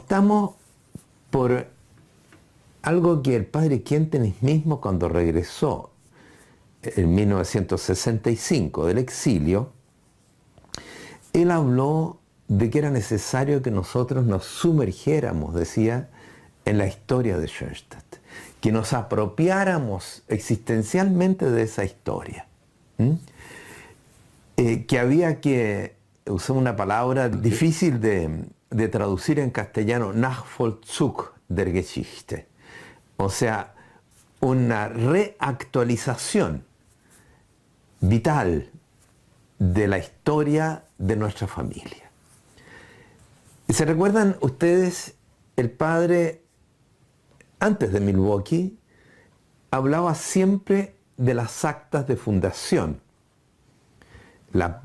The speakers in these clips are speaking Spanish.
optamos por algo que el padre Quentenis mismo, cuando regresó en 1965 del exilio, él habló de que era necesario que nosotros nos sumergiéramos, decía, en la historia de Schoenstatt, que nos apropiáramos existencialmente de esa historia. Que había que usar una palabra difícil de traducir en castellano, Nachvollzug der Geschichte, o sea, una reactualización vital de la historia de nuestra familia. ¿Se recuerdan ustedes? El padre, antes de Milwaukee, hablaba siempre de las actas de fundación. La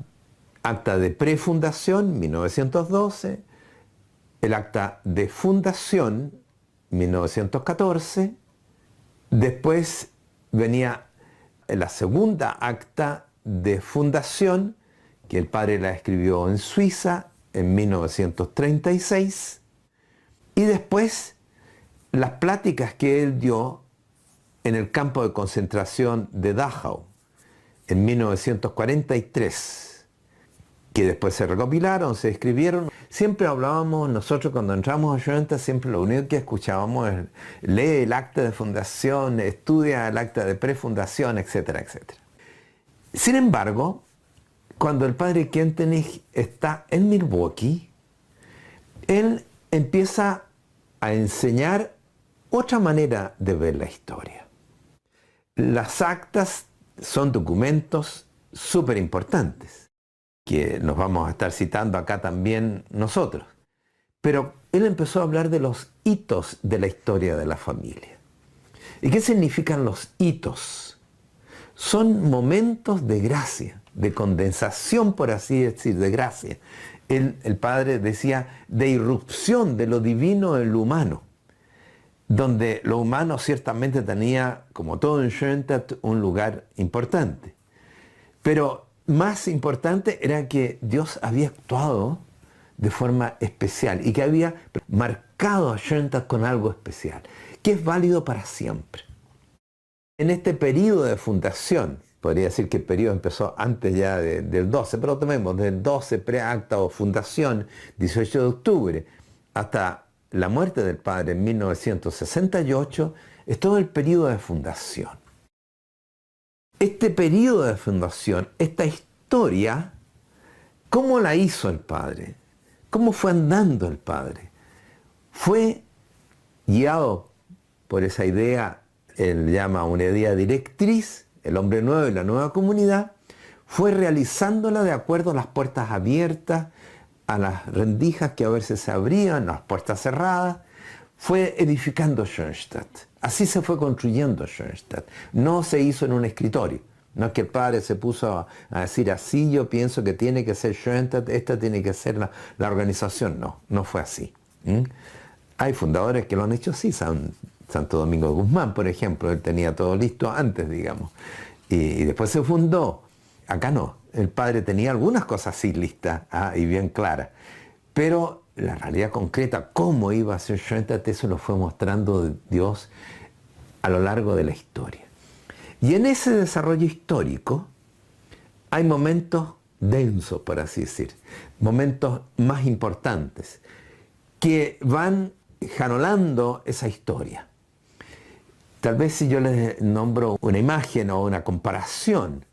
acta de prefundación, 1912, el acta de fundación, 1914, después venía la segunda acta de fundación, que el padre la escribió en Suiza en 1936, y después las pláticas que él dio en el campo de concentración de Dachau en 1943, que después se recopilaron, se escribieron. Siempre hablábamos, nosotros cuando entramos a Schoenstatt, siempre lo único que escuchábamos es: lee el acta de fundación, estudia el acta de prefundación, etcétera, etcétera. Sin embargo, cuando el padre Quentenis está en Milwaukee, él empieza a enseñar otra manera de ver la historia. Las actas son documentos súper importantes, que nos vamos a estar citando acá también nosotros. Pero él empezó a hablar de los hitos de la historia de la familia. ¿Y qué significan los hitos? Son momentos de gracia, de condensación, por así decir, de gracia. El padre decía de irrupción de lo divino en lo humano, donde lo humano ciertamente tenía, como todo en Schoenstatt, un lugar importante. Pero más importante era que Dios había actuado de forma especial y que había marcado a Schoenstatt con algo especial, que es válido para siempre. En este periodo de fundación, podría decir que el periodo empezó antes ya del 12, pero tomemos del 12 preacta o fundación, 18 de octubre, hasta la muerte del padre en 1968, es todo el periodo de fundación. Este periodo de fundación, esta historia, ¿cómo la hizo el padre? ¿Cómo fue andando el padre? Fue guiado por esa idea, él llama una idea directriz, el hombre nuevo y la nueva comunidad, fue realizándola de acuerdo a las puertas abiertas, a las rendijas que a veces se abrían, a las puertas cerradas. Fue edificando Schoenstatt. Así se fue construyendo Schoenstatt. No se hizo en un escritorio. No es que el padre se puso a decir: así yo pienso que tiene que ser Schoenstatt, esta tiene que ser la organización. No, no fue así. Hay fundadores que lo han hecho así. Santo Domingo de Guzmán, por ejemplo, él tenía todo listo antes, digamos. Y después se fundó. Acá no. El padre tenía algunas cosas así listas y bien claras. Pero la realidad concreta, cómo iba a ser Schoenstatt, eso lo fue mostrando Dios a lo largo de la historia. Y en ese desarrollo histórico hay momentos densos, por así decir, momentos más importantes, que van janolando esa historia. Tal vez si yo les nombro una imagen o una comparación,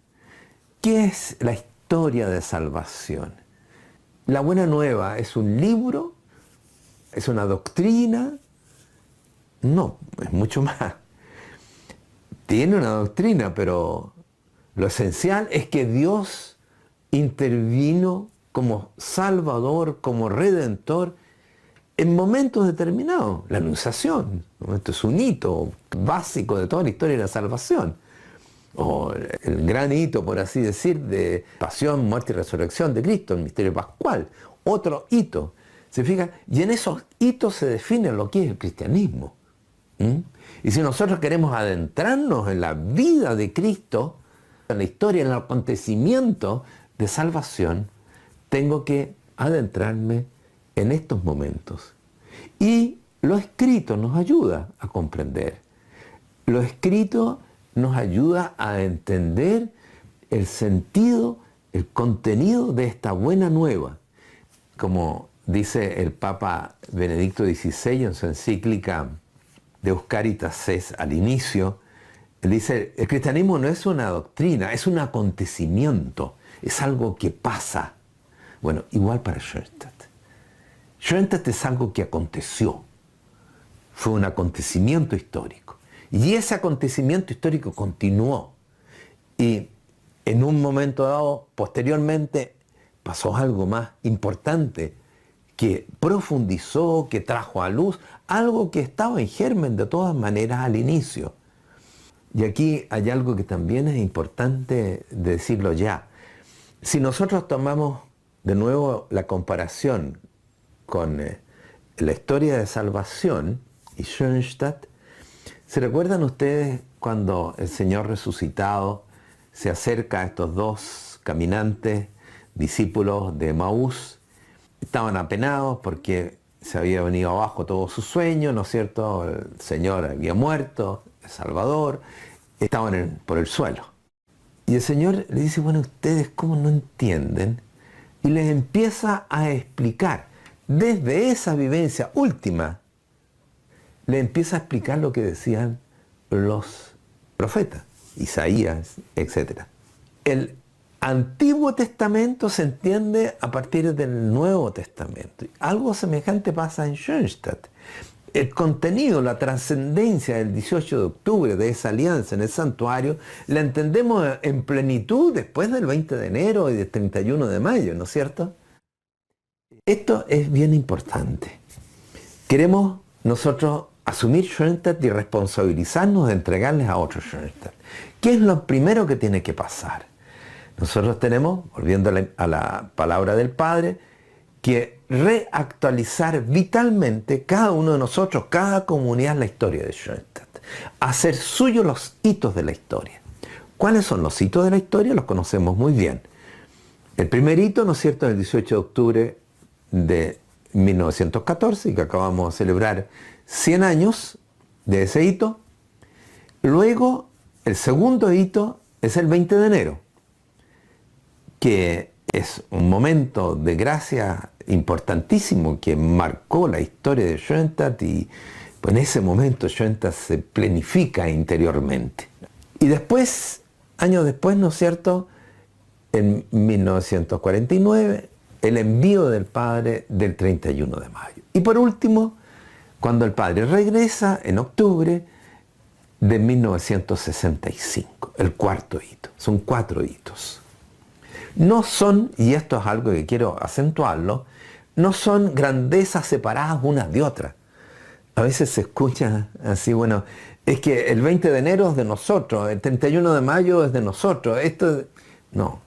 ¿qué es la historia de salvación? La Buena Nueva es un libro, es una doctrina. No, es mucho más. Tiene una doctrina, pero lo esencial es que Dios intervino como Salvador, como Redentor, en momentos determinados. La Anunciación, esto es un hito básico de toda la historia de la salvación. O el gran hito, por así decir, de pasión, muerte y resurrección de Cristo, el misterio pascual. Otro hito. ¿Se fijan? Y en esos hitos se define lo que es el cristianismo. Y si nosotros queremos adentrarnos en la vida de Cristo, en la historia, en el acontecimiento de salvación, tengo que adentrarme en estos momentos. Y lo escrito nos ayuda a comprender. Lo escrito nos ayuda a entender el sentido, el contenido de esta buena nueva. Como dice el Papa Benedicto XVI en su encíclica Deus Caritas es al inicio, él dice, el cristianismo no es una doctrina, es un acontecimiento, es algo que pasa. Bueno, igual para Schoenstatt. Schoenstatt es algo que aconteció, fue un acontecimiento histórico. Y ese acontecimiento histórico continuó. Y en un momento dado, posteriormente, pasó algo más importante que profundizó, que trajo a luz, algo que estaba en germen de todas maneras al inicio. Y aquí hay algo que también es importante decirlo ya. Si nosotros tomamos de nuevo la comparación con la historia de salvación y Schoenstatt, ¿se recuerdan ustedes cuando el Señor resucitado se acerca a estos dos caminantes, discípulos de Emaús? Estaban apenados porque se había venido abajo todo su sueño, ¿no es cierto? El Señor había muerto, el Salvador, estaban por el suelo. Y el Señor le dice, bueno, ustedes cómo no entienden, y les empieza a explicar, desde esa vivencia última, le empieza a explicar lo que decían los profetas, Isaías, etc. El Antiguo Testamento se entiende a partir del Nuevo Testamento. Algo semejante pasa en Schoenstatt. El contenido, la trascendencia del 18 de octubre de esa alianza en el santuario, la entendemos en plenitud después del 20 de enero y del 31 de mayo, ¿no es cierto? Esto es bien importante. Queremos nosotros asumir Schoenstatt y responsabilizarnos de entregarles a otros Schoenstatt. ¿Qué es lo primero que tiene que pasar? Nosotros tenemos, volviendo a la palabra del Padre, que reactualizar vitalmente cada uno de nosotros, cada comunidad, la historia de Schoenstatt. Hacer suyos los hitos de la historia. ¿Cuáles son los hitos de la historia? Los conocemos muy bien. El primer hito, ¿no es cierto?, es el 18 de octubre de 1914, que acabamos de celebrar 100 años de ese hito. Luego, el segundo hito es el 20 de enero, que es un momento de gracia importantísimo que marcó la historia de Schoenstatt, y pues en ese momento Schoenstatt se plenifica interiormente. Y después, años después, ¿no es cierto?, en 1949, el envío del Padre del 31 de mayo. Y por último, cuando el Padre regresa en octubre de 1965, el cuarto hito. Son 4 hitos. No son, y esto es algo que quiero acentuarlo, no son grandezas separadas unas de otras. A veces se escucha así, bueno, es que el 20 de enero es de nosotros, el 31 de mayo es de nosotros, no,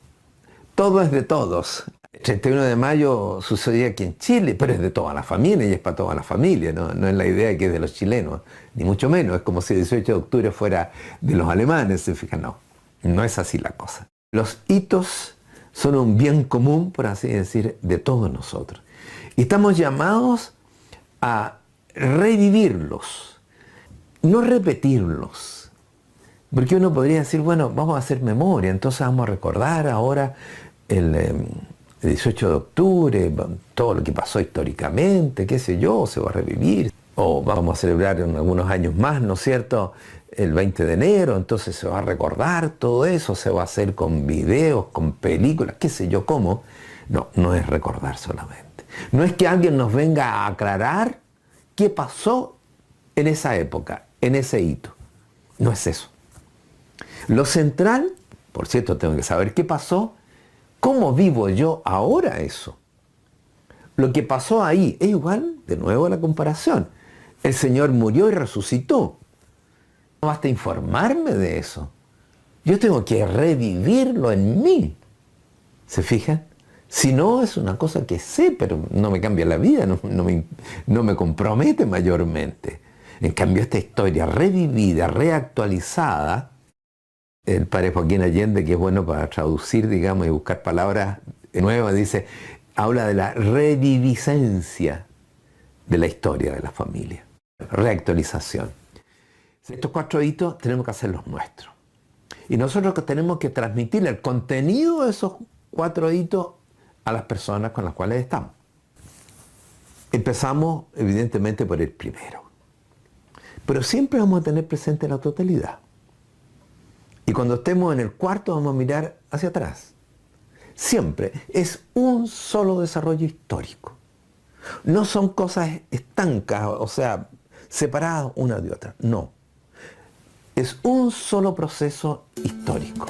todo es de todos. El 31 de mayo sucedía aquí en Chile, pero es de toda la familia y es para toda la familia, no es la idea que es de los chilenos, ni mucho menos, es como si el 18 de octubre fuera de los alemanes, se fijan, no es así la cosa. Los hitos son un bien común, por así decir, de todos nosotros. Y estamos llamados a revivirlos, no repetirlos. Porque uno podría decir, bueno, vamos a hacer memoria, entonces vamos a recordar ahora el 18 de octubre, todo lo que pasó históricamente, qué sé yo, se va a revivir. O vamos a celebrar en algunos años más, ¿no es cierto?, el 20 de enero, entonces se va a recordar todo eso, se va a hacer con videos, con películas, qué sé yo cómo. No es recordar solamente. No es que alguien nos venga a aclarar qué pasó en esa época, en ese hito. No es eso. Lo central, por cierto, tengo que saber qué pasó, cómo vivo yo ahora eso. Lo que pasó ahí es igual, de nuevo la comparación. El Señor murió y resucitó. No basta informarme de eso. Yo tengo que revivirlo en mí. ¿Se fijan? Si no, es una cosa que sé, pero no me cambia la vida, no me compromete mayormente. En cambio, esta historia revivida, reactualizada, el padre Joaquín Allende, que es bueno para traducir, digamos, y buscar palabras nuevas, dice, habla de la reviviscencia de la historia de la familia. Reactualización. Estos 4 hitos tenemos que hacerlos nuestros. Y nosotros tenemos que transmitir el contenido de esos 4 hitos a las personas con las cuales estamos. Empezamos evidentemente por el primero. Pero siempre vamos a tener presente la totalidad. Y cuando estemos en el cuarto vamos a mirar hacia atrás. Siempre es un solo desarrollo histórico. No son cosas estancas, o sea, separadas una de otra. No. Es un solo proceso histórico.